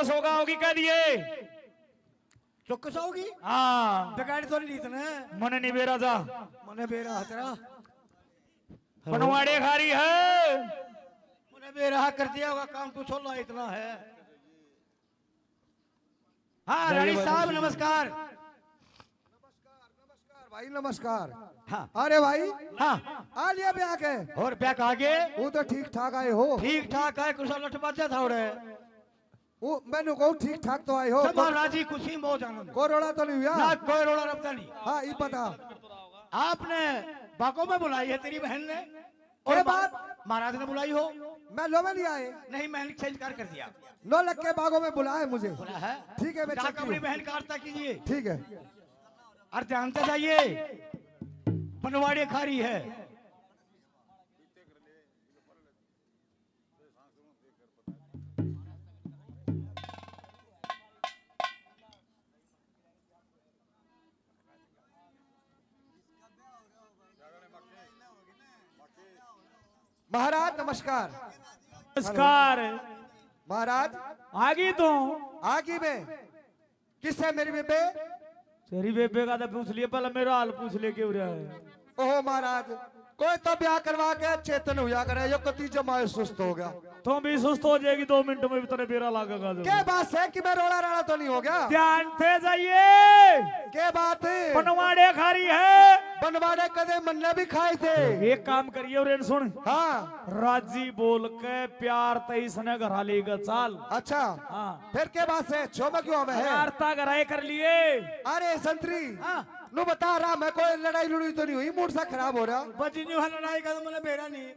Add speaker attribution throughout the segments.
Speaker 1: चौकस होगा होगी कह दिए
Speaker 2: चौकस होगी
Speaker 1: हाँ
Speaker 2: बिगाड़ तो नहीं इतने
Speaker 1: मन नहीं बेरा जा
Speaker 2: मने बेरा तेरा
Speaker 1: बनवाड़े खारी है
Speaker 2: मने बेरा कर दिया होगा काम तू छोला इतना है। हाँ रानी साहब नमस्कार।
Speaker 3: नमस्कार भाई नमस्कार।
Speaker 2: हाँ
Speaker 3: अरे भाई
Speaker 2: हाँ
Speaker 3: आ लिया ब्याह के
Speaker 2: और क्या आगे
Speaker 3: वो तो ठीक ठाक आए हो।
Speaker 2: ठीक ठाक है कुछ लठ बाजा था उड़े
Speaker 3: वो मैंने कहूँ ठीक ठाक तो आए हो।
Speaker 2: सब राजी खुशी बहुत आनंद
Speaker 3: कोरोना तो नहीं हुआ
Speaker 2: ना कोई रोड़ा रबता नहीं।
Speaker 3: हाँ ये पता
Speaker 2: आपने बाकों में बुलाई है तेरी बहन ने
Speaker 3: क्या
Speaker 2: और
Speaker 3: बात?
Speaker 2: महाराज ने बुलाई हो
Speaker 3: मैं लो में नहीं आए
Speaker 2: नहीं मैंने चेंज कर दिया
Speaker 3: लो लग के बागों में बुलाए मुझे।
Speaker 2: बोला है
Speaker 3: ठीक है मैं
Speaker 2: जाकर
Speaker 3: चलती
Speaker 2: अपनी
Speaker 3: हूँ।
Speaker 2: बहन का आरता कीजिए
Speaker 3: ठीक है
Speaker 2: और ध्यान से जाइए बनवाड़ी खारी है।
Speaker 3: महाराज नमस्कार।
Speaker 1: नमस्कार
Speaker 3: महाराज
Speaker 1: आगी तू
Speaker 3: आगे में किससे मेरी बेबे?
Speaker 1: तेरी बेबे का तो पूछ लिया पहले मेरा हाल पूछ ले क्यों रहा है
Speaker 3: ओहो महाराज कोई तो ब्याह करवा के चेतन हुआ करे यो कति जमाए सुस्त हो गया।
Speaker 1: तुम भी सुस्त हो जाएगी 2 मिनट में भी तेरे बेरा लागेगा जो।
Speaker 3: क्या बात है कि मैं रोड़ा राड़ा तो नहीं हो गया?
Speaker 1: ध्यान से जाइए
Speaker 3: क्या बात है?
Speaker 1: बनवाड़े खारी है
Speaker 3: बनवाने कदे मन्ने भी खाए थे।
Speaker 1: एक काम करिए और इन सुन
Speaker 3: हाँ
Speaker 1: राजी बोल के प्यार तेईस ने घरा लेगा चाल।
Speaker 3: अच्छा
Speaker 1: हाँ
Speaker 3: फिर के बात से छो में क्यों आवे है?
Speaker 1: वार्ता घराए कर लिए
Speaker 3: अरे संतरी
Speaker 2: हाँ
Speaker 3: नु बता रहा मैं कोई लड़ाई लुड़ी तो नहीं हुई मूड सा खराब हो रहा।
Speaker 2: बची नहीं लड़ाई का तो मैंने बेरा नहीं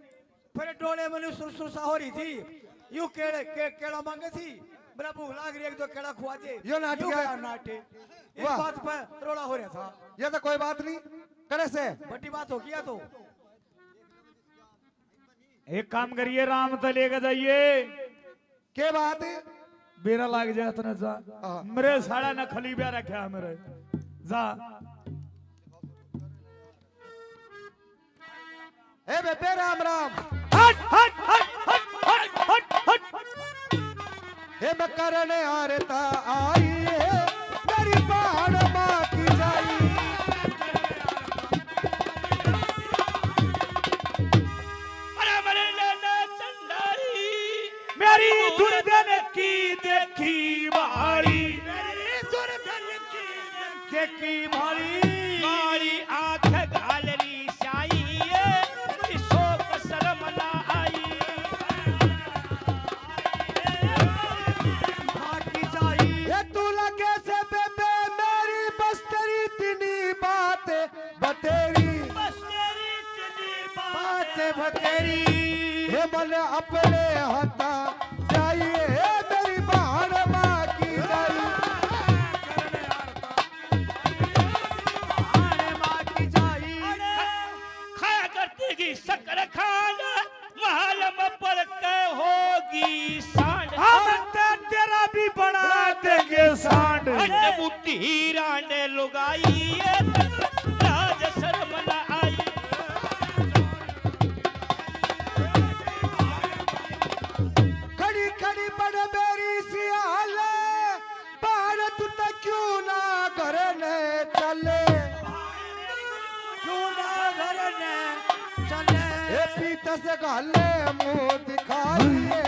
Speaker 2: फिर डोले मैंने सुर सा हो रही थी यू केड़ा मांगे थी मेरा भूख लाग रही है तो केड़ा खुआ दे
Speaker 3: यो नाटक
Speaker 2: यूं
Speaker 3: है।
Speaker 2: गया नाटे इस
Speaker 3: वाह।
Speaker 2: बात पर रोड़ा हो रहा था
Speaker 3: ये तो कोई बात नहीं करे से
Speaker 2: बड़ी बात हो गया तो
Speaker 1: एक काम करिए राम तो लेकर जाइए
Speaker 3: के बात है?
Speaker 1: बेरा लाग जाए तो जा
Speaker 3: हाँ।
Speaker 1: मेरे साड़ा न खली ब्या रखा है मेरे जा
Speaker 3: ए बेबे राम राम।
Speaker 1: हट हट हट हट हट हट हट
Speaker 3: हे मैं करने आरता आई है मेरी बाण माँ की जाई।
Speaker 1: अरे मेरे लाला चंदारी मेरी दुर्दन की देखी बाड़ी मेरी दुर्दन की देखी बाड़ी मारी आंख घालरी शाई मेरी शोक शर्म ना आई
Speaker 3: ये तू लगे से बेबे मेरी बस तेरी तिनी बात बतेरी
Speaker 2: बात भतेरी
Speaker 3: हे मन अपने हता जाइए हे मेरी बाण माँ की जाई।
Speaker 1: खाया करती की शक्कर खान महल में पड़ के होगी सांड हम तेरा भी बना देंगे सांड बुद्धि हीराने लुगाई राज शर्म न आई
Speaker 3: खड़ी खड़ी बड़ मेरी सियाल बाण तू तो क्यों ना करने चले?
Speaker 2: क्यों ना घर ने चले
Speaker 3: हे पीत से गाले मुंह दिखाइए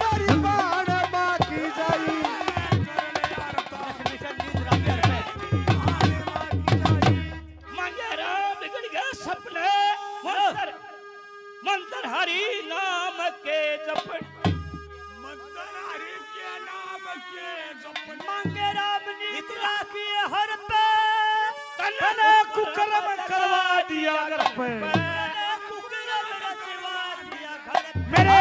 Speaker 3: मेरी बाण माँ की जाई।
Speaker 1: मंगेरा बिगड़ गया सपने मंत्र मंत्र हरि नाम के जपन मंत्र हरि के नाम के जपन मंगेरा निद्रा की हर पे तने कुकर्म करवा दिया घर पे मेरे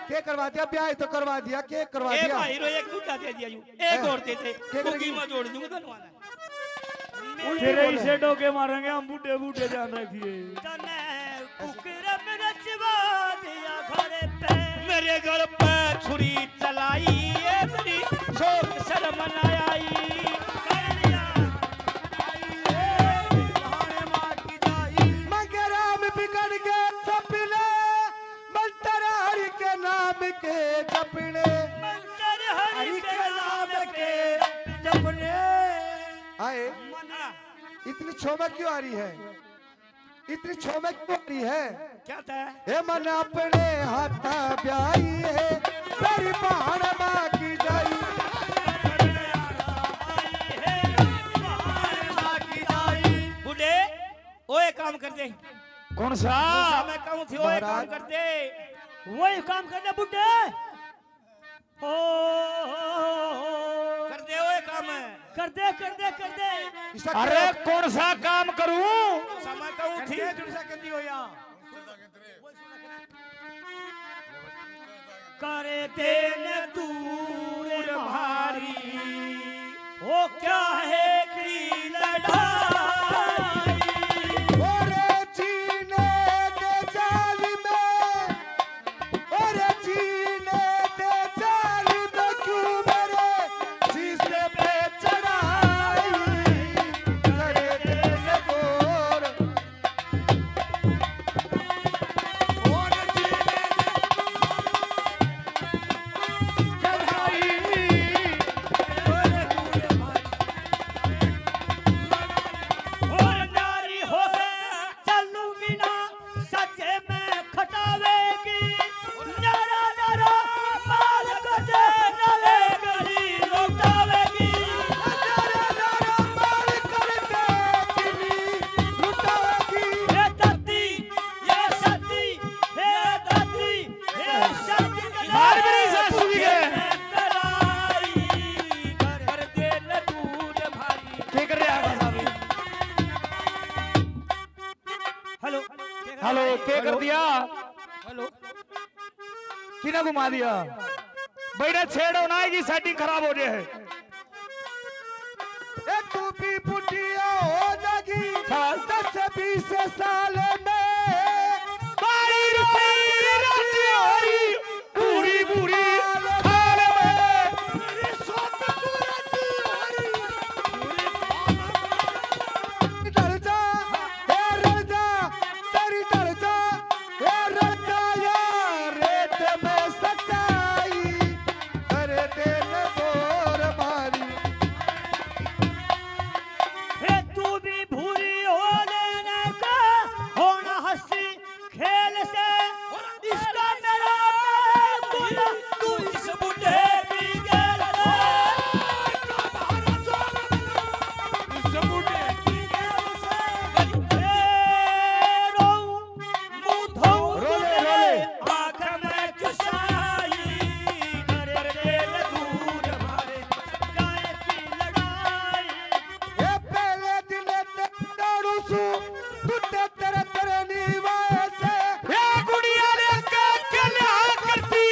Speaker 3: के करवा दिया ब्याह तो करवा दिया के करवा
Speaker 4: एक
Speaker 3: दिया?
Speaker 4: हीरो एक बूटा दे दिया यूं एक और दे दे
Speaker 3: क्या करेगी?
Speaker 4: कुकी में जोड़ दूंगा धनवाना
Speaker 1: तेरे इसे डोके मारेंगे हम बूढ़े बूढ़े ध्यान रखिए
Speaker 4: मेरे घर पे छुरी चलाई ये मेरी शोक शर्म न आई
Speaker 3: मंगेराम बिगड़ गए सपने मंत्र हरि के नाम के जपने।
Speaker 1: मंत्र हरि
Speaker 3: इतनी छोमक क्यों आ रही है? इतनी छोमक क्यों आ रही है?
Speaker 1: क्या था?
Speaker 3: हे मन अपने हाथ ब्याई है, मेरी बाण बाकी जाई।
Speaker 1: बूढ़े ओए काम कर दे।
Speaker 4: कौन सा?
Speaker 1: मैं कहूँ थी ओए काम
Speaker 3: महाराज।
Speaker 1: कर दे। वही काम कर दे बुड्ढे। हो कर दे ओए काम। कर दे कर दे कर दे।
Speaker 3: इसका
Speaker 4: अरे कौन सा काम करूं?
Speaker 1: मैं कहूँ थी।
Speaker 2: कहती हो या
Speaker 1: करे देने दूर भारी वो क्या है कि लड़ाई।
Speaker 3: ओरे जीने दे जाली में, ओरे जीने दे जाली में क्यों मेरे शीशे पे चढ़ाई। करे दिल गोर
Speaker 1: और नारी हो चलूंगी ना सचे में खटावेगी। नारा नारा माल कर दे नले गली लौटावेगी। हे दादी ये सती हे दादी हे सती
Speaker 4: मार मेरी सासू की है।
Speaker 1: कर दे न दूर भारी।
Speaker 4: क्या कर रहे हैं साहब?
Speaker 1: हेलो
Speaker 4: हेलो क्या कर दिया?
Speaker 1: हेलो
Speaker 4: किना घुमा दिया? बैठा छेड़ो ना की सेटिंग खराब हो जाए।
Speaker 3: ए तू भी बुढ़िया हो जागी 10-20 साल में।
Speaker 4: बारी रुपी राती हो रही पूरी पूरी हाल में।
Speaker 3: डर जा हे डर जा, तेरी डर जा हे डर जा यार, रेत में सच्चाई करे दिल गोर मारी।
Speaker 1: हे तू भी भूरी होने का होना हंसी खेल से। इसका मेरा मेल तू इस बुढ़े की गैल से। इस बुढ़े की गैल से। हे रोऊं, मुंह धोऊं तुझे, आँख में चुसाई। करे दिल दूर भारे, गाय की लड़ाई।
Speaker 3: ये पहले दिन ते दारू सु तुते तेरे तेरे नीवाए से।
Speaker 4: ये गुड़िया ने के लिया करती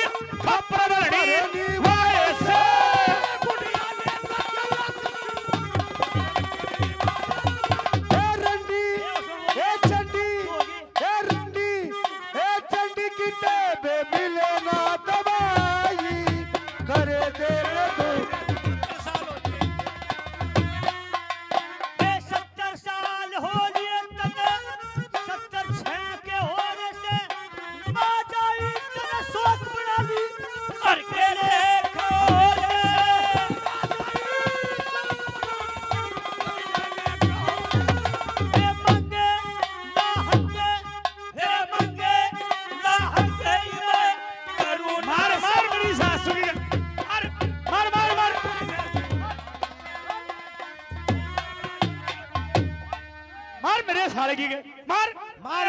Speaker 4: खपर लड़ी वाए से।
Speaker 3: हे रंडी हे चंडी हे रंडी हे चंडी की टेबे मिले ना दवाई करे दिल गोर।
Speaker 1: ये 70 साल हो लिए तने 76 के होने से माँ जाई तने शौक बना ली सर के खोले। हे मंगे लाहंगे हे मंगे लाहंगे मैं करूँ
Speaker 4: मार मार मेरी सासू की। मार मार मार मार मार मेरे साले की। मार
Speaker 2: मार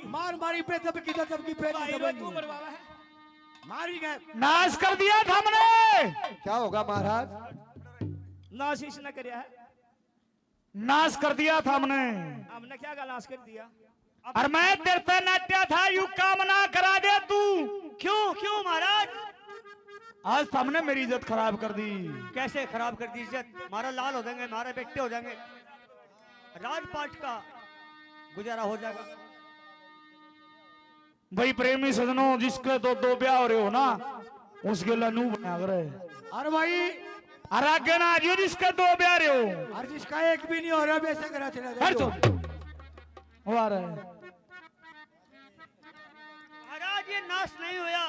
Speaker 2: मार मारी पे दब की पे मारी गए।
Speaker 4: नाश कर दिया था हमने।
Speaker 3: क्या होगा महाराज?
Speaker 1: नाशिश न करया है।
Speaker 4: नाश कर दिया था हमने।
Speaker 1: हमने क्या नाश कर दिया?
Speaker 4: और मैं तेरे पे नाट्या था यू कामना करा दे तू।
Speaker 1: क्यों क्यों महाराज?
Speaker 4: आज हमने मेरी इज्जत खराब कर दी।
Speaker 1: कैसे खराब कर दी इज्जत? हमारा लाल हो जाएंगे, हमारे बेटे हो जाएंगे, राजपाट का गुजारा हो जाएगा।
Speaker 4: भाई प्रेमी सजनों, जिसके तो दो ब्याह हो रहे हो ना उसके लनू बना करे।
Speaker 2: अरे भाई
Speaker 4: और आगे ना आजियो जिसके दो ब्याह रहे हो।
Speaker 2: अरे जिसका एक भी नहीं हो रहा वैसे करा चला
Speaker 4: हर तो हो आ रहा है।
Speaker 1: महाराज ये नाश नहीं हुआ।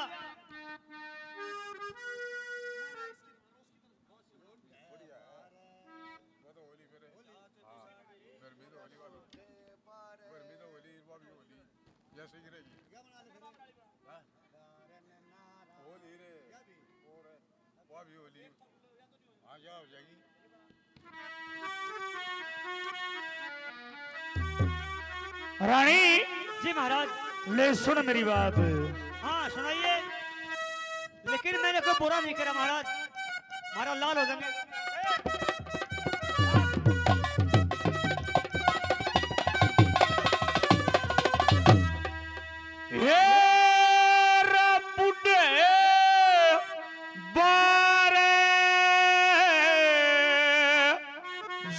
Speaker 4: रानी
Speaker 1: जी महाराज।
Speaker 4: ले सुन मेरी बात।
Speaker 1: हाँ सुनाइए। लेकिन मैंने कोई बुरा नहीं करा महाराज, महाराज लाल हो जाएंगे।
Speaker 4: हे बुढ़े बारे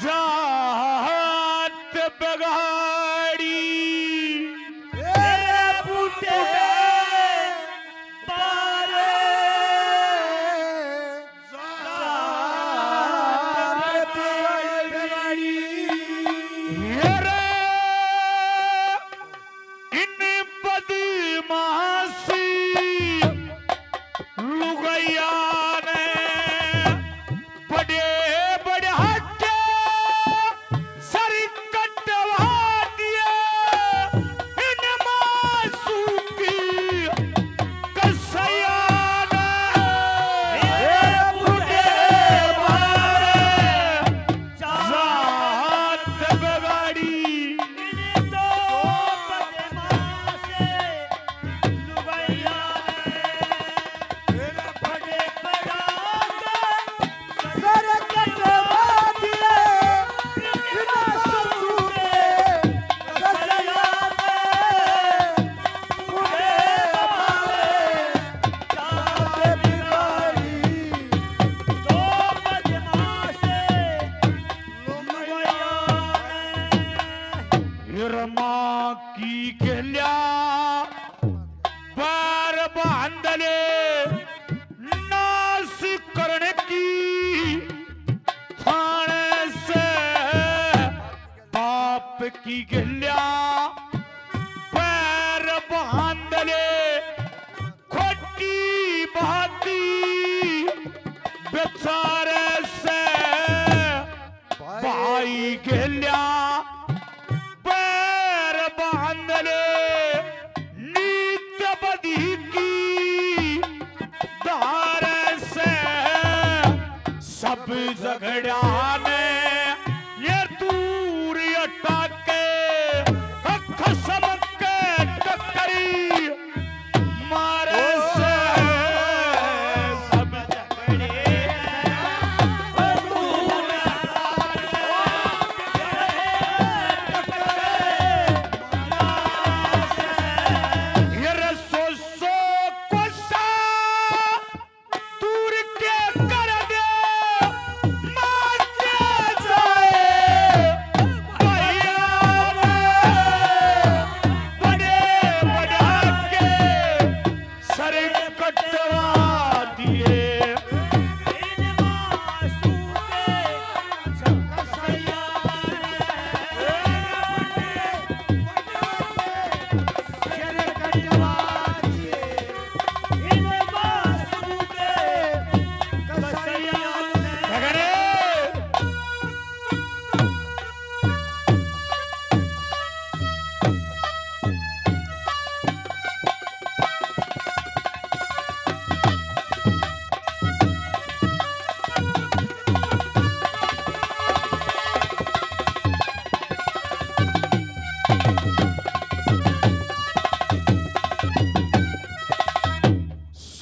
Speaker 4: जात बगाड़ी,
Speaker 2: बुढ़े
Speaker 4: बारे इन बदमाशी लुगैया ने बड़े बड़े हट्टे सर कटवा दिए, इन मासूकी कसैया ने बुढ़े बारे जात बगाड़ी।
Speaker 2: सर कटवा दिए बिना सूखे कसैया ने बुढ़े बारे जात बिगाड़ी।
Speaker 4: हिरमा की गल्या पैर बांधले नाश करने की थाने से बाप की गल्या पैर बांधले खोटी बाती बेचारे से भाई गल्या पैर बांधले नीत बदी की धार से सब झगड़ा में ये दूर हटा के खसम के टकरी मारे से सब झगड़े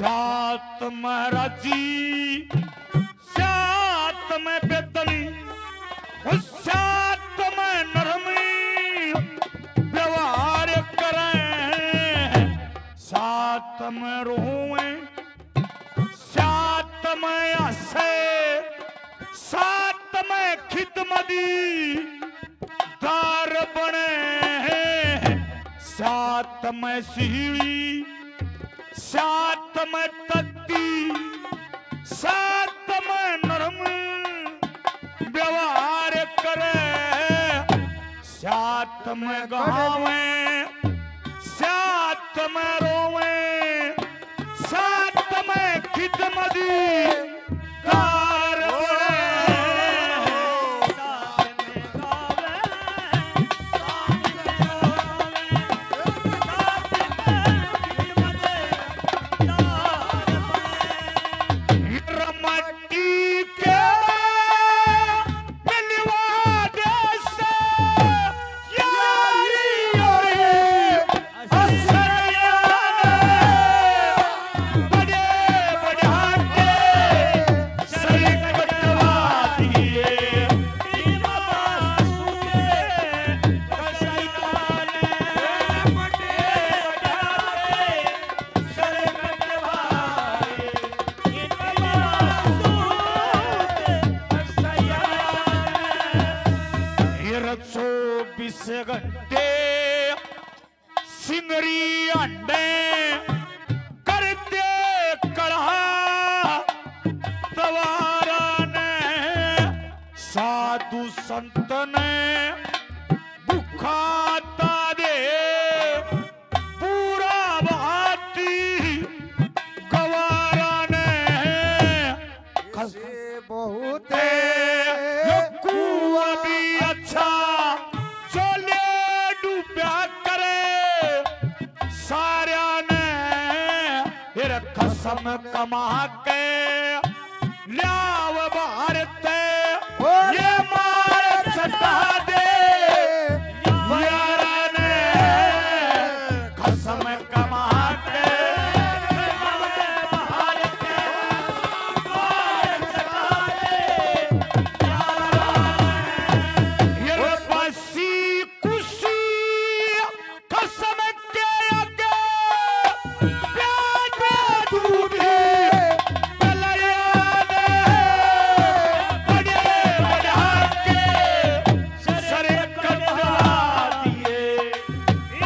Speaker 4: सात महाराजी सात में बेतली सात में नरमी व्यवहार करें, सात में रोएं सात में हंसे सात में खिदमती दार बने, सात में सीढ़ी सात में तत्ती सात में नरम व्यवहार करे, सात में गावे सात में रोवे सात में खिदमती कार 10 घंटे सिंगरी अंडे करते कढ़ा तवारा ने साधु संत ने बुखाता दे पूरा भाती गवारा ने
Speaker 3: से बहुत
Speaker 4: कुआ भी अच्छा चले डूबा करे सारा ने फिर कसम कमा के ल्याव भारत ये मार चटा दे यारा ने कसम कमा के भारत मार चटा दे ये बसी खुशी कसम के आगे प्यार दूधी पलया ने बड़े बढ़ा के सर कटवा दिए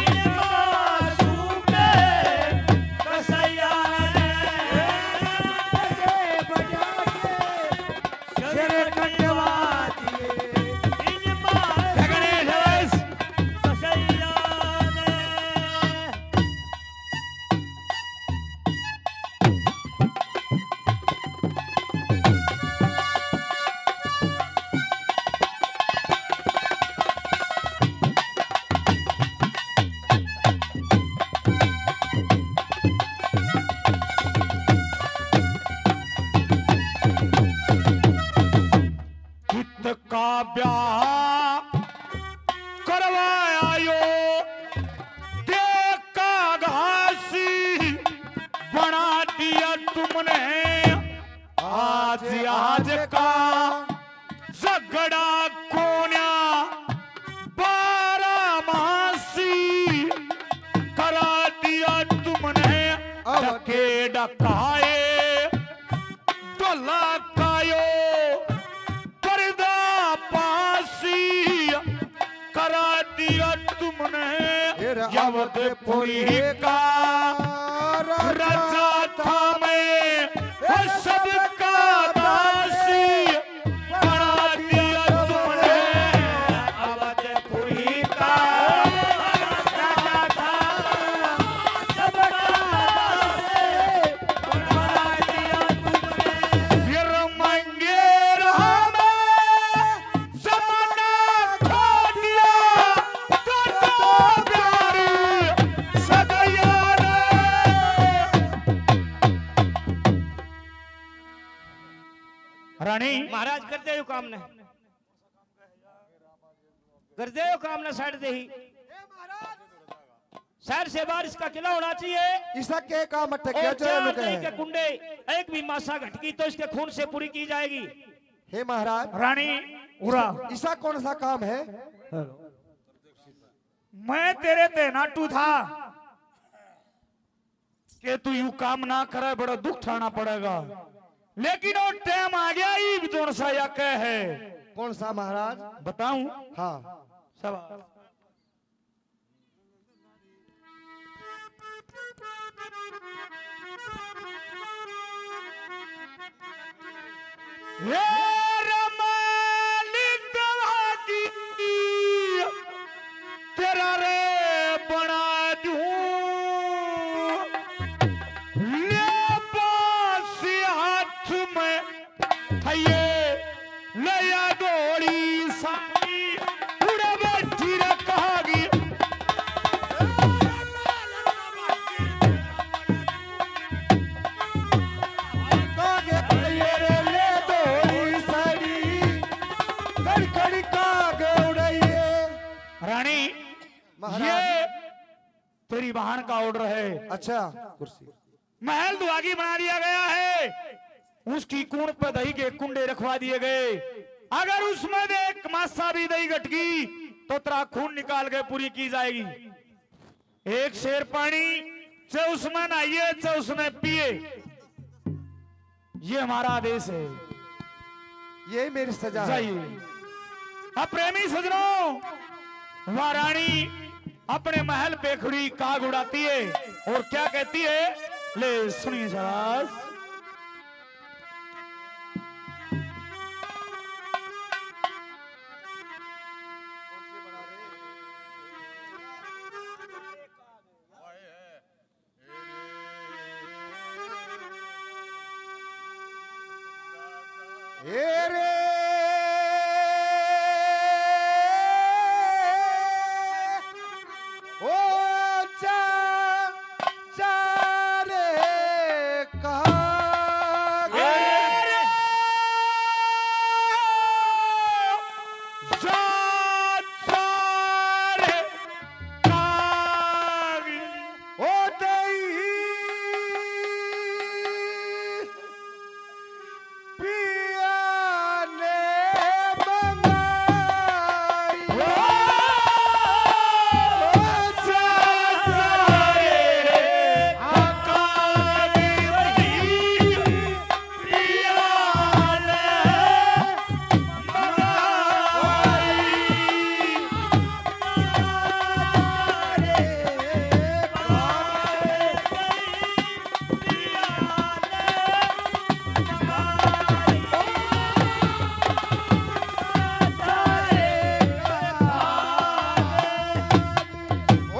Speaker 4: इन मासूम कसैया ने
Speaker 2: शेर कटवा दिए
Speaker 1: इन मासूम
Speaker 4: झगड़े झगड़े
Speaker 1: कसैया ने
Speaker 4: हित का ब्याह करवाया यो देखा घासी बना दिया तुमने आज का झगड़ा कोन्या 12 मासी करा दिया तुमने डके डकाए डोला कायो पर्दा पासी करा दिया तुमने यवतपुरी का राजा था मैं सबका दासी बना दिया तुमने अवधपुरी का राजा था सबका दासी बना दिया तुमने फिर मंगेर हमें जमाना खो दिया तो प्यारी सदैया ने रानी
Speaker 1: महाराज करते हो काम ने करते हो काम ने साइड दे ही शहर से बाहर इसका किला होना चाहिए
Speaker 3: ईसा के काम अटक
Speaker 1: और
Speaker 3: गया जो
Speaker 1: 4
Speaker 3: लोग
Speaker 1: दही के
Speaker 3: है
Speaker 1: कुंडे एक भी मासा घटकी तो इसके खून से पूरी की जाएगी
Speaker 3: हे महाराज
Speaker 4: रानी उरा
Speaker 3: ईसा कौन सा काम है
Speaker 4: मैं तेरे ते नाटू था कि तू यू काम ना करे बड़ा दुख ठाना पड़ेगा लेकिन वो टाइम आ गया ही जोर सा या कह है
Speaker 3: कौन सा महाराज
Speaker 4: बताऊं
Speaker 3: हाँ
Speaker 4: सब हे रमाली दवागी तेरा रे बना दूं ले बासी हाथ में थये लया दौड़ी साई उड़ा बैठी रखागी रानी
Speaker 3: महाराज।
Speaker 4: ये तेरी बहन का ऑर्डर है
Speaker 3: अच्छा कुर्सी
Speaker 4: महल दुआगी बना दिया गया है उसकी कूण पर दही के कुंडे रखवा दिए गए अगर उसमें एक मासा भी दही गटकी तो तेरा खून निकाल के पूरी की जाएगी एक शेर पानी चाहे उसमें नहाइए चाहे उसमें पिए ये हमारा आदेश है
Speaker 3: यही मेरी सजा है
Speaker 4: जाइए अब प्रेमी सजनों वह रानी अपने महल पे खड़ी काग उड़ाती है और क्या कहती है, ले सुनिए जरा।
Speaker 3: रे ओ चा रे काग ओ दई पिया ने मंगाई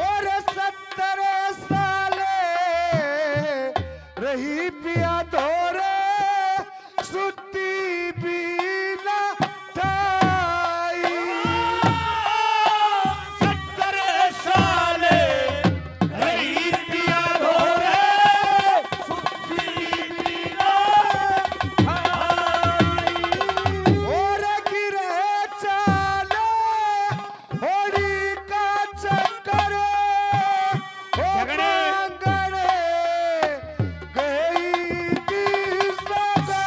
Speaker 3: और 70 साले रही पिया धोरे सुती भी ना ठाई
Speaker 4: 70 साले रही पिया धोरे
Speaker 3: और गिरे चाले होड़ी का चक्कर ओ
Speaker 4: झगड़े।
Speaker 3: मांगने गई की सगा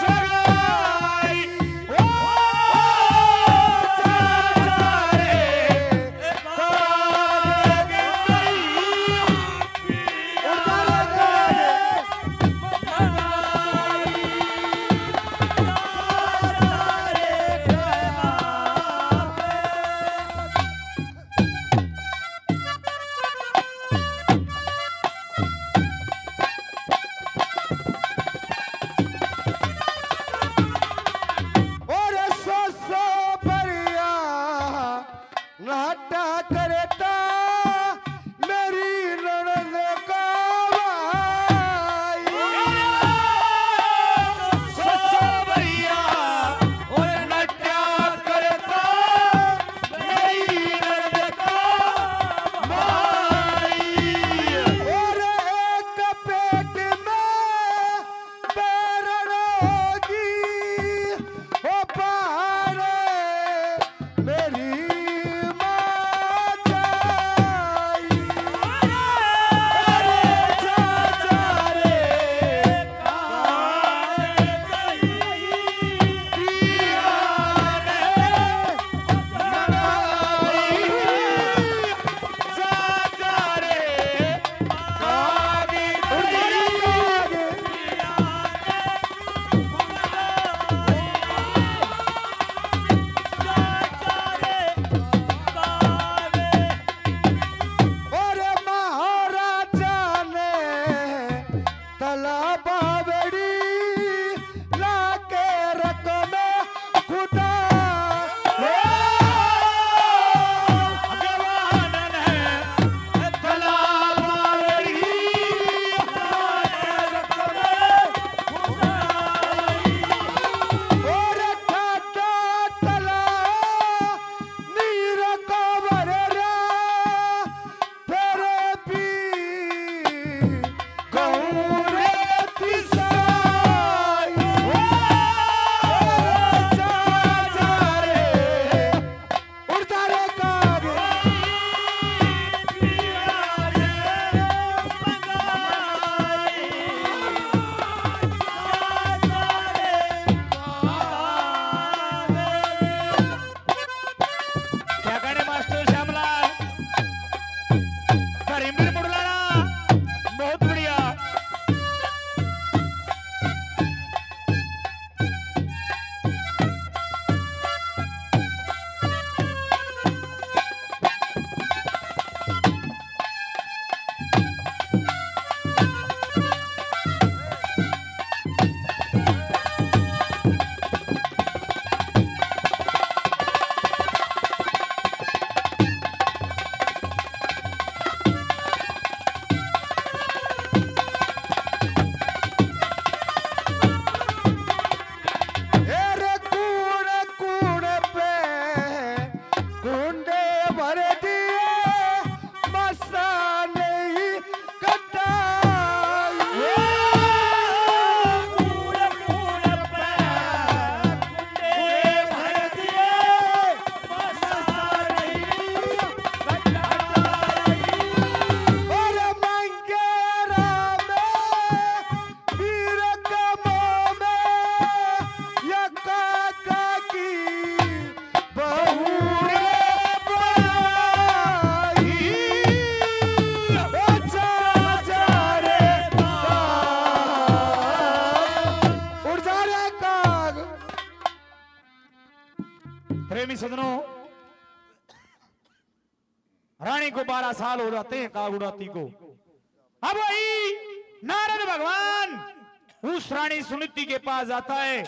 Speaker 4: प्रेमी सजनों, रानी को 12 साल हो जाते हैं काग उड़ाती को। अब वही नारद भगवान उस रानी सुनीति के पास जाता है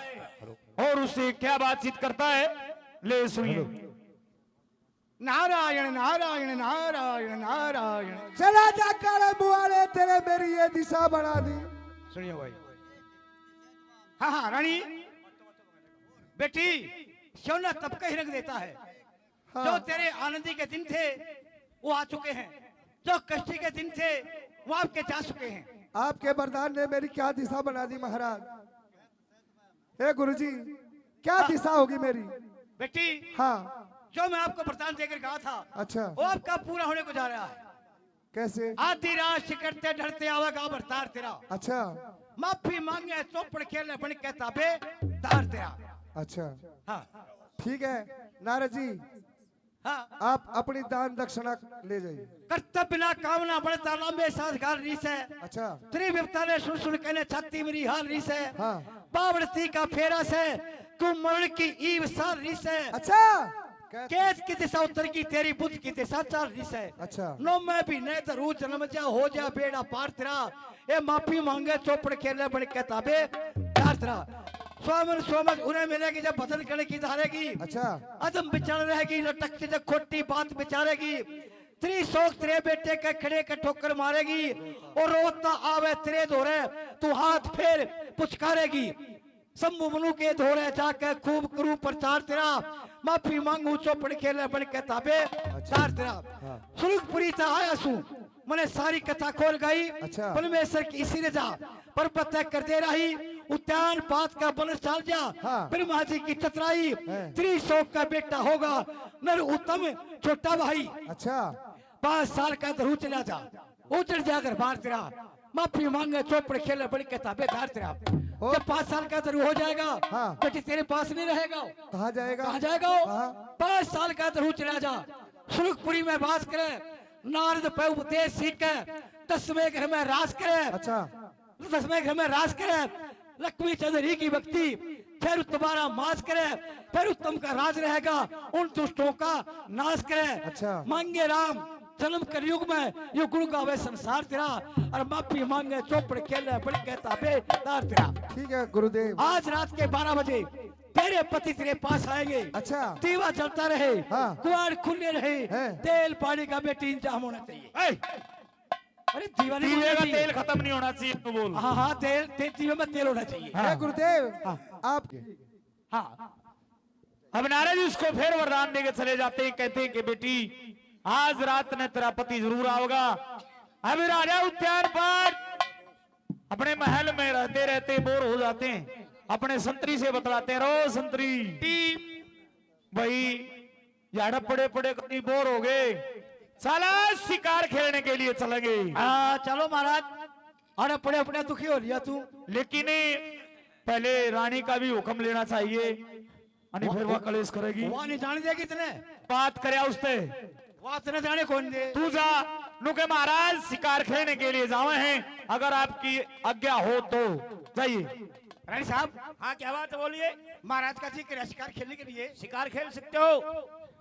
Speaker 4: और उससे क्या बातचीत करता है, ले सुनिए।
Speaker 3: नारायण नारायण नारायण नारायण। चला जा काले बुआले, तेरे मेरी ये दिशा बना दी।
Speaker 2: सुनिए भाई। हाँ हाँ रानी बेटी, सोना तब का ही रख देता है।
Speaker 3: हाँ।
Speaker 2: जो तेरे आनंदी के दिन थे वो आ चुके हैं, जो कष्टी के दिन थे वो आपके जा चुके हैं।
Speaker 3: आपके वरदान ने मेरी क्या दिशा बना दी महाराज। हे गुरुजी, क्या दिशा होगी मेरी?
Speaker 2: बेटी,
Speaker 3: हाँ।
Speaker 2: जो मैं आपको वरदान देकर कहा था
Speaker 3: अच्छा,
Speaker 2: वो आपका पूरा होने को जा रहा है।
Speaker 3: कैसे?
Speaker 2: आधी रात शिकरते ढलते आवेगा बरतार तेरा।
Speaker 3: अच्छा
Speaker 2: माफी मांगे चौपड़ खेलने बन के ताबे तार तेरा।
Speaker 3: अच्छा,
Speaker 2: हाँ
Speaker 3: ठीक है नारद जी,
Speaker 2: हाँ।
Speaker 3: आप अपनी दान दक्षिणा ले जाइए।
Speaker 2: कर्तव्य बिना कामना बड़े ताला में साधगार रीस है।
Speaker 3: अच्छा,
Speaker 2: त्रिविपता ने सुन सुन कहने छाती मेरी हाल रीस है।
Speaker 3: हाँ।
Speaker 2: बावड़ती का फेरा से कुमरण की ईव साल रीस है।
Speaker 3: अच्छा
Speaker 2: केस की दिशा उत्तर की तेरी बुद्ध की दिशा चाल रीस है।
Speaker 3: अच्छा,
Speaker 2: नो मैं भी नहीं तो रू जन्म जा हो जा बेड़ा पार तेरा। ये माफी मांगे चौपड़ खेलने बन के ताबे तार तेरा। स्वामन स्वामन उन्हें मिलेगी जब बदल करने की धारेगी।
Speaker 3: अच्छा,
Speaker 2: अदम बिचार रहेगी लटक से जब खोटी बात बिचारेगी। तेरी शौक तेरे बेटे के खड़े के ठोकर मारेगी और रोता आवे तेरे धोरे तू हाथ फेर पुचकारेगी। शंभु मनु के धोरे जाके खूब करूं प्रचार तेरा। माफी मांगू चौपड़ खेले बन के ताबे चार तेरा। सुलगपुरी था आया सू मैंने सारी कथा खोल गई।
Speaker 3: अच्छा।
Speaker 2: परमेश्वर की इसी रजा पर प्रत्यय कर दे रही। उद्यान पात का बन चाल जा।
Speaker 3: हाँ।
Speaker 2: ब्रह्मा जी की चतराई।
Speaker 3: है।
Speaker 2: त्रिशोक का बेटा होगा नर उत्तम छोटा भाई।
Speaker 3: अच्छा,
Speaker 2: 5 साल का धरू चला जा उतर जाकर बाहर तेरा। माफी मांगे चौपड़ खेले बड़ी के ताबेदार तेरा। जब 5 साल का धरू हो जाएगा
Speaker 3: हाँ।
Speaker 2: बेटी तेरे पास नहीं रहेगा।
Speaker 3: कहाँ जाएगा?
Speaker 2: कहाँ जाएगा?
Speaker 3: हाँ।
Speaker 2: 5 साल का धरू चला जा सुलगपुरी में वास करे। नारद पे उपदेश सीख के 10वें घर में राज करे।
Speaker 3: अच्छा,
Speaker 2: 10वें घर में राज करे। लक्ष्मी चंद्री की भक्ति फिर तुम्हारा मास करे। फिर उत्तम का राज रहेगा उन दुष्टों का नाश करे।
Speaker 3: अच्छा।
Speaker 2: मांगे राम जन्म कर युग में ये गुरु गावे संसार तेरा। और माफी मांगे चौपड़ खेले बड़ कहता बेदार तेरा।
Speaker 3: ठीक है गुरुदेव।
Speaker 2: आज रात के 12 बजे तेरे पति तेरे पास आएंगे।
Speaker 3: अच्छा।
Speaker 2: दीवा जलता रहे।
Speaker 3: हाँ।
Speaker 2: कुआर खुले रहे।
Speaker 3: है।
Speaker 2: तेल पानी का बेटी इंतजाम होना चाहिए।
Speaker 4: ए,
Speaker 2: अरे दीवा नहीं
Speaker 4: दीवे
Speaker 2: होना
Speaker 4: का
Speaker 2: चाहिए।
Speaker 4: तेल खत्म नहीं होना चाहिए तो बोल।
Speaker 2: हाँ हाँ दीवे में तेल होना चाहिए।
Speaker 3: हे गुरुदेव, आप
Speaker 2: हाँ
Speaker 4: अब नारद जी उसको फिर वरदान देके चले जाते हैं, कहते हैं कि बेटी आज रात ने तेरा पति जरूर आओगा। अब राजा उद्यान पर अपने महल में रहते रहते बोर हो जाते हैं। अपने संतरी से बतलाते हैं, रो संतरी भाई यार पड़े पड़े कहीं बोर हो गए, चला शिकार खेलने के लिए चलेंगे।
Speaker 2: चलो महाराज। अरे पड़े अपने दुखी हो लिया तू।
Speaker 4: लेकिन पहले रानी का भी हुक्म लेना चाहिए, अनि फिर वह कलेश करेगी।
Speaker 2: वहां नहीं जाने देगी इतने
Speaker 4: बात करे उससे,
Speaker 2: वहां से जाने कौन दे।
Speaker 4: तू जा नु के महाराज शिकार खेलने के लिए जावे हैं, अगर आपकी आज्ञा हो तो जाइए।
Speaker 2: रानी साहब,
Speaker 1: हाँ क्या बात है बोलिए।
Speaker 2: महाराज का जिक्र है शिकार खेलने के लिए।
Speaker 1: शिकार खेल सकते हो।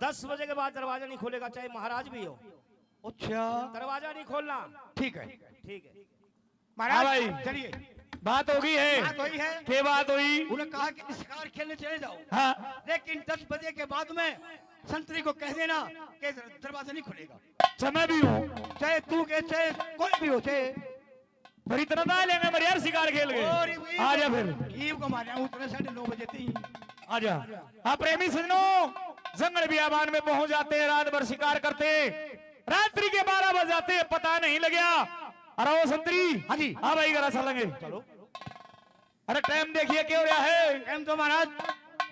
Speaker 1: 10 बजे के बाद दरवाजा नहीं खोलेगा, चाहे महाराज भी हो।
Speaker 2: अच्छा
Speaker 1: दरवाजा नहीं खोलना।
Speaker 2: ठीक है
Speaker 1: ठीक है।
Speaker 4: हाँ
Speaker 2: महाराज
Speaker 4: भाई।
Speaker 2: चलिए।
Speaker 4: बात हो गई है।
Speaker 2: बात हुई है।
Speaker 4: के बात हुई?
Speaker 2: उन्होंने कहा कि शिकार खेलने चले जाओ।
Speaker 4: हाँ
Speaker 2: लेकिन 10 बजे के बाद में संतरी को कह देना कि दरवाजा नहीं खुलेगा।
Speaker 4: समय भी हो,
Speaker 2: चाहे तू के चाहे कोई भी हो। चाहे
Speaker 4: फिर इतना ना लेंगे मेरे यार शिकार खेल
Speaker 2: और
Speaker 4: गए। आ जा फिर,
Speaker 2: ईव को मारे उतने 9:30 बजे थी।
Speaker 4: आ जा। हाँ प्रेमी सजनों, जंगल बियाबान में पहुंच जाते हैं, रात भर शिकार करते हैं। रात्रि के 12 बज जाते हैं, पता नहीं लग गया। अरे वो संतरी,
Speaker 2: हाँ जी।
Speaker 4: हाँ भाई जरा चलेंगे।
Speaker 2: चलो।
Speaker 4: अरे टाइम देखिए क्यों रहा है?
Speaker 2: टाइम तो महाराज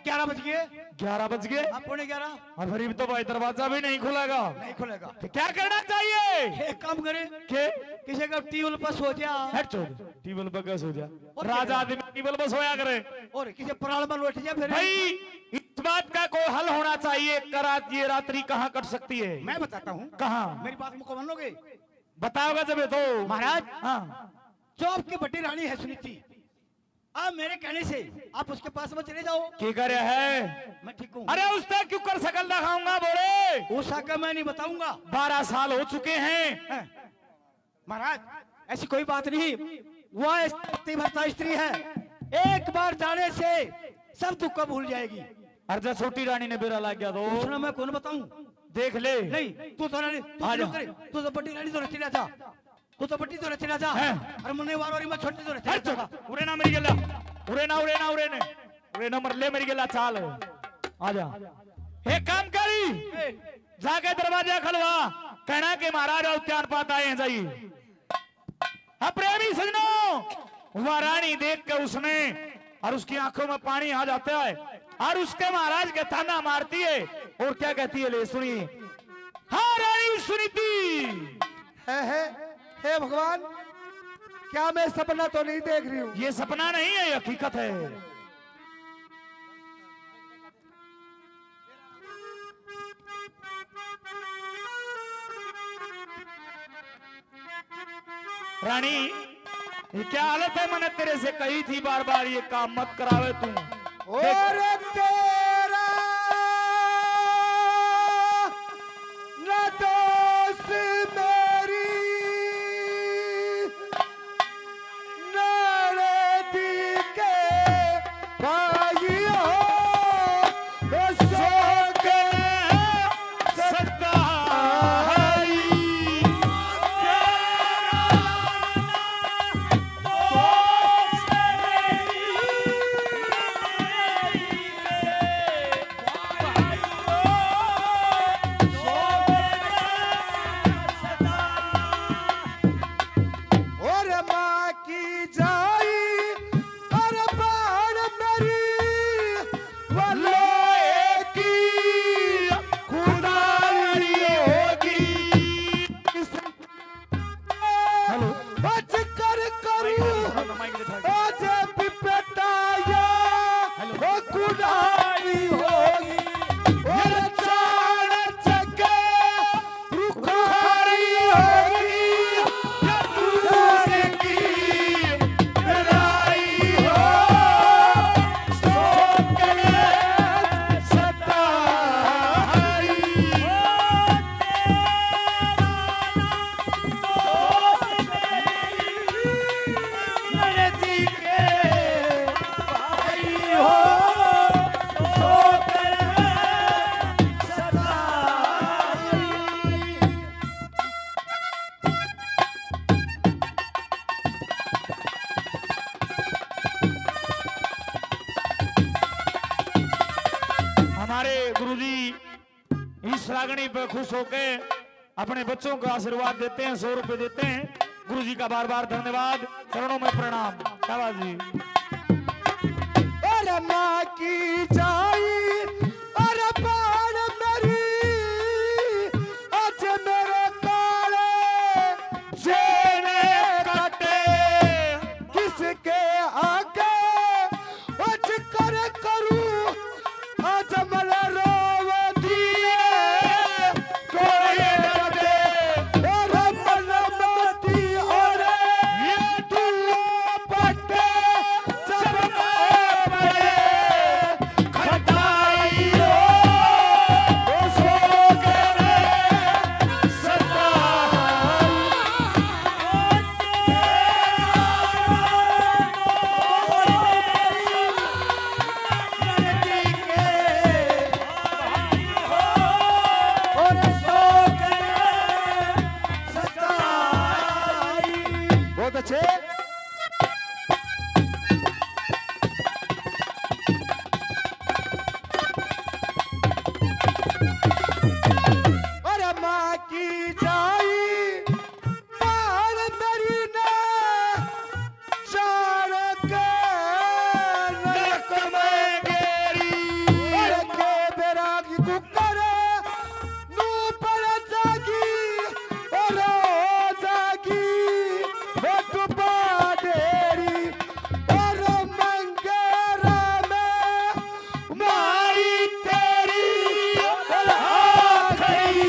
Speaker 2: 11 बज गए।
Speaker 4: 11 बज गए।
Speaker 2: अब 11:15
Speaker 4: और फिर तो भाई दरवाजा भी नहीं खुलेगा,
Speaker 2: नहीं खुलेगा।
Speaker 4: तो क्या करना चाहिए?
Speaker 2: एक काम करे
Speaker 4: के
Speaker 2: किसी का टीवल पर सो जा
Speaker 4: हट चोद, टेबल पर कैसे हो जा? राजा आदमी टेबल पर सोया करे
Speaker 2: और किसी प्राण में लौट जा। फिर
Speaker 4: भाई, इस बात का कोई हल होना चाहिए। करात ये रात्रि कहाँ कट सकती है?
Speaker 2: मैं बताता हूँ।
Speaker 4: कहाँ?
Speaker 2: मेरी बात मुको मानोगे?
Speaker 4: बताओगा जब तो
Speaker 2: महाराज,
Speaker 4: हाँ।
Speaker 2: जो आपकी बड़ी रानी है सुनीति, आप मेरे कहने से आप उसके पास में चले जाओ।
Speaker 4: की करे है?
Speaker 2: मैं ठीक हूँ।
Speaker 4: अरे उसने क्यों कर शकल दिखाऊंगा बोले?
Speaker 2: वो साका मैं नहीं बताऊंगा।
Speaker 4: 12 साल हो चुके हैं।
Speaker 2: महाराज ऐसी कोई बात नहीं, वह भरता स्त्री है, एक बार जाने से सब दुख को भूल जाएगी।
Speaker 4: अर्जा छोटी रानी ने बेरा ला गया तो
Speaker 2: उसने मैं कौन बताऊं?
Speaker 4: देख ले।
Speaker 2: नहीं तू तो रानी,
Speaker 4: आ जा।
Speaker 2: तू तो बड़ी रानी तो रचना था, तू तो बड़ी तो रचना था। और मुन्ने वार मैं छोटी तो रचना था।
Speaker 4: उरे ना मेरी गेला, उरे ना मरले मेरी गेला चाल। आ जा। एक काम करी, जाके दरवाजा खलवा, कहना के महाराज उद्यान पात आए हैं जाई। हाँ प्रेमी सजनों, वह रानी देख के उसने और उसकी आंखों में पानी आ जाता है और उसके महाराज के ताना मारती है और क्या कहती है, ले सुनी। हाँ रानी सुनीति।
Speaker 3: हे भगवान, क्या मैं सपना तो नहीं देख रही हूँ?
Speaker 4: ये सपना नहीं है, ये हकीकत है। रानी ये क्या हालत है? मैंने तेरे से कही थी बार बार ये काम मत करावे तू।
Speaker 3: और तेरा न दोस्त मेरी नदी के भाइयों सो के
Speaker 4: रागणी पे खुश होके अपने बच्चों को आशीर्वाद देते हैं, 100 रुपए देते हैं। गुरुजी का बार बार धन्यवाद, चरणों में प्रणाम। शाबाश जी।
Speaker 3: अरे माँ की जाई अरे बाण मेरी आज मेरे काले जेने कटे किसके आगे आज कर करूं आज मल रोवती कोई डरे और मन मती और ये दुल्लो पट्टे बहुत अच्छे। अरे माँ की जाई बाण मेरी ने जान के नरक में गेरी अरे के बेरागी कुकर नू पर जागी और जागी डुबा डेरी और मंगेरा में मारी तेरी आखरी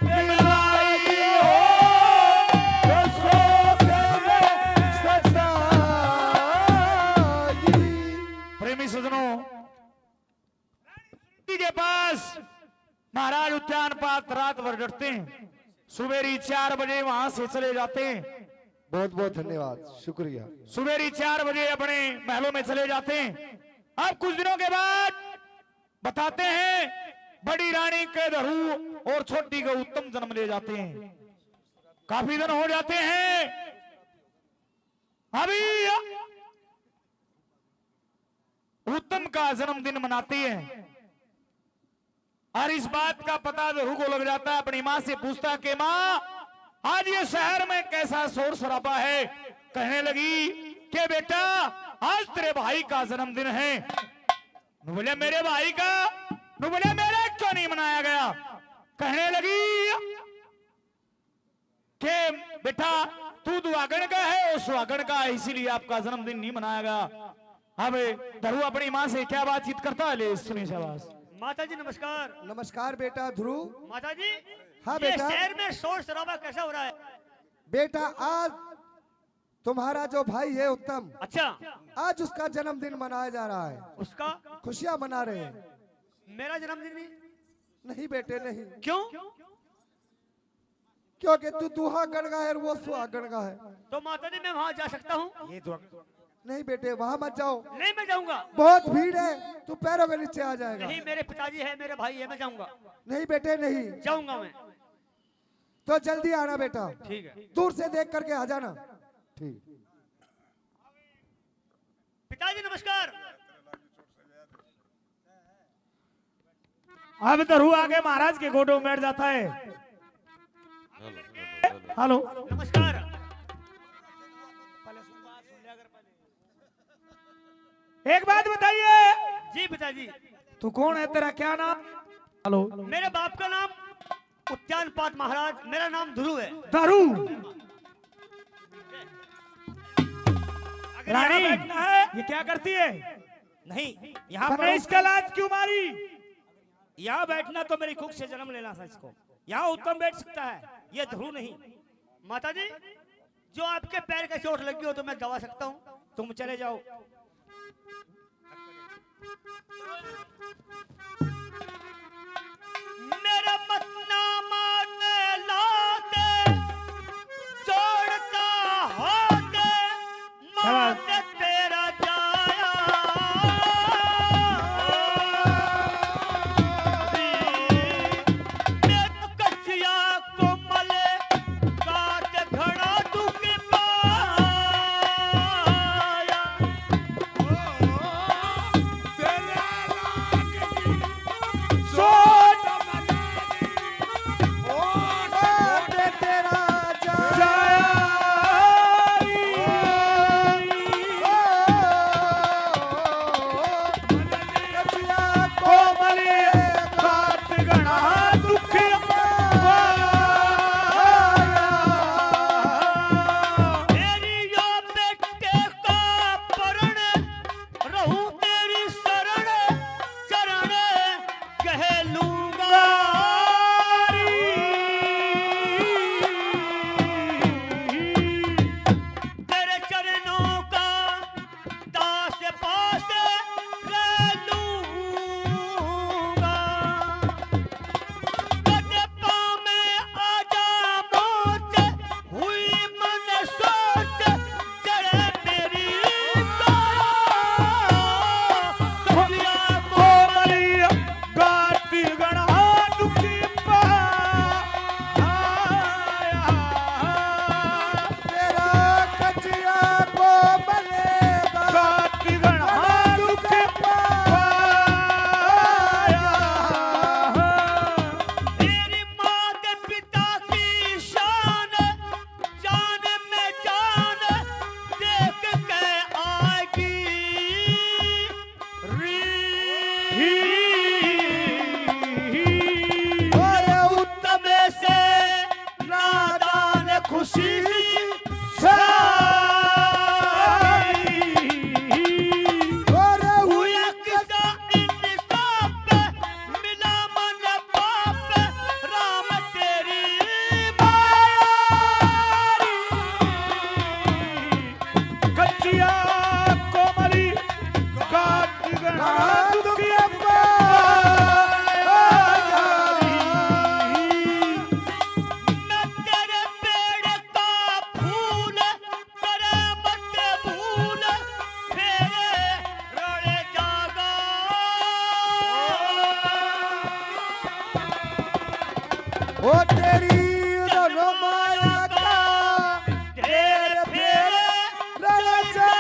Speaker 3: मिलाई हो सो के सताई।
Speaker 4: नदी के पास महाराज उद्यान पात रात भर डटते हैं, सुबेरी 4 बजे वहां से चले जाते हैं।
Speaker 3: बहुत बहुत धन्यवाद, शुक्रिया।
Speaker 4: सुबेरी 4 बजे अपने महलों में चले जाते हैं। अब कुछ दिनों के बाद बताते हैं बड़ी रानी के धरू और छोटी के उत्तम जन्म ले जाते हैं। काफी दिन हो जाते हैं, अभी उत्तम का जन्मदिन मनाती है और इस बात का पता धरू को लग जाता है। अपनी माँ से पूछता कि माँ आज ये शहर में कैसा शोर शराबा है। कहने लगी कि बेटा आज तेरे भाई का जन्मदिन है। बोले मेरे भाई का, बोले मेरा क्यों नहीं मनाया गया। कहने लगी कि बेटा तू दुआगण का है और सुहागण का है, इसीलिए आपका जन्मदिन नहीं मनाया गया। अब धरू अपनी माँ से क्या बातचीत करता है, ले सुनी शाबाश।
Speaker 1: माता जी नमस्कार।
Speaker 3: नमस्कार बेटा ध्रुव।
Speaker 1: माता जी
Speaker 3: हाँ
Speaker 1: ये
Speaker 3: बेटा।
Speaker 1: शहर में शोर शराबा कैसा हो रहा है?
Speaker 3: बेटा आज तुम्हारा जो भाई है उत्तम,
Speaker 1: अच्छा
Speaker 3: आज उसका जन्मदिन मनाया जा रहा है।
Speaker 1: उसका
Speaker 3: खुशियां मना रहे हैं।
Speaker 1: मेरा जन्मदिन नहीं?
Speaker 3: नहीं बेटे नहीं,
Speaker 1: क्यों?
Speaker 3: क्योंकि तू दुहागण का है और वो सुहागण का है।
Speaker 1: तो माता जी मैं वहां जा सकता हूँ?
Speaker 3: नहीं बेटे वहां मत जाओ,
Speaker 1: नहीं मैं जाऊंगा।
Speaker 3: बहुत भीड़ है, तू पैरों के नीचे आ जाएगा।
Speaker 1: नहीं मेरे पिताजी है, मेरे भाई है, मैं जाऊंगा।
Speaker 3: नहीं बेटे नहीं,
Speaker 1: जाऊंगा मैं।
Speaker 3: तो जल्दी आना बेटा,
Speaker 1: ठीक है।
Speaker 3: दूर से देख करके आ जाना। ठीक।
Speaker 1: पिताजी नमस्कार।
Speaker 4: अब धरू आगे महाराज के गोडों में बैठ जाता है। हेलो
Speaker 1: नमस्कार।
Speaker 4: एक बात बताइए,
Speaker 1: जी पिताजी।
Speaker 4: तू कौन है, तेरा क्या नाम? हेलो
Speaker 1: मेरे बाप का नाम उद्यान पात महाराज, मेरा नाम ध्रुव है।
Speaker 4: धरू।
Speaker 1: अगर
Speaker 4: रानी
Speaker 1: यहाँ बैठना है?
Speaker 4: ये क्या करती है?
Speaker 1: नहीं यहाँ
Speaker 4: तूने
Speaker 1: पर
Speaker 4: इसका लाज क्यों मारी?
Speaker 1: यहाँ बैठना तो मेरी कुख से जन्म लेना था इसको। यहाँ उत्तम बैठ सकता है, ये ध्रुव नहीं। माता जी जो आपके पैर का चोट लगी हो तो मैं दवा सकता हूँ, तुम चले जाओ। मेरा मत ना मारने लाते, जोड़ता होते मारते तेरा जाया। मेरा कचिया को मले काट घड़ा दुख पाया। तेरी यो बेटे का परण रहूं तेरी शरण, चरण कह लूंगा। तेरे चरणों का दास पास रह लूंगा। कदे पाँव में आजा मोच, हुई मन सोच, चढ़े मेरी कचिया को
Speaker 3: तेरा कचिया को मलेगा, दुख पाया।
Speaker 1: तेरी माता पिता की शान, जान में जान देख के आएगी
Speaker 3: और उत्तम
Speaker 1: से नादान खुशी
Speaker 3: और
Speaker 1: हुआ किसा इंसाफ, मिला मन पाप, राम तेरी मारी।
Speaker 4: कच्चिया कोमली काट गणा
Speaker 3: दुख पाया। ओ तेरी दोनों माया का
Speaker 1: ढेर फेर
Speaker 3: रचा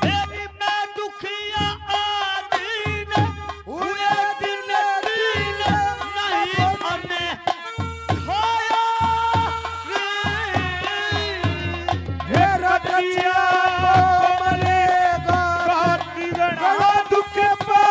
Speaker 1: तेरी मैं दुखिया आदीन
Speaker 3: हुए दिन दिन
Speaker 1: नहीं हमने खाया
Speaker 3: हे रतिया को मरेगा गणा दुख पा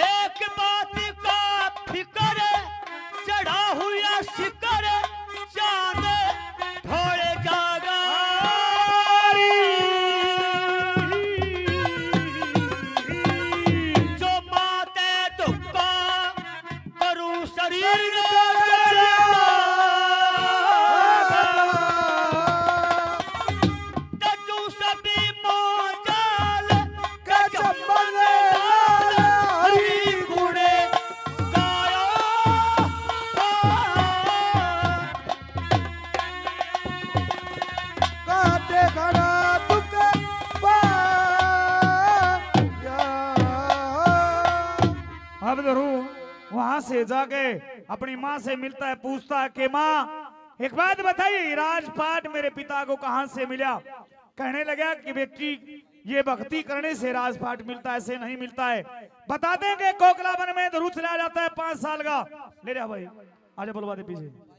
Speaker 1: एक बात का फिकर चढ़ा हुआ शिकर चांद ढोले जागा जो माते दुखा करूं शरीर तू सभी मोजाल
Speaker 3: कचम्बल
Speaker 1: हरि गुणे गाया
Speaker 3: काटे गणा दुख पाया
Speaker 4: अब ध्रुव वहां से जाके अपनी माँ से मिलता है, पूछता है कि माँ एक बात बताइए, राजपाट मेरे पिता को कहां से मिला? कहने लगा कि बेटी ये भक्ति करने से राजपाट मिलता है, ऐसे नहीं मिलता है। बता दें कि कोकला वन में ध्रुव चला जाता है 5 साल का। ले रहा भाई, आजा बुलवा दे पीछे।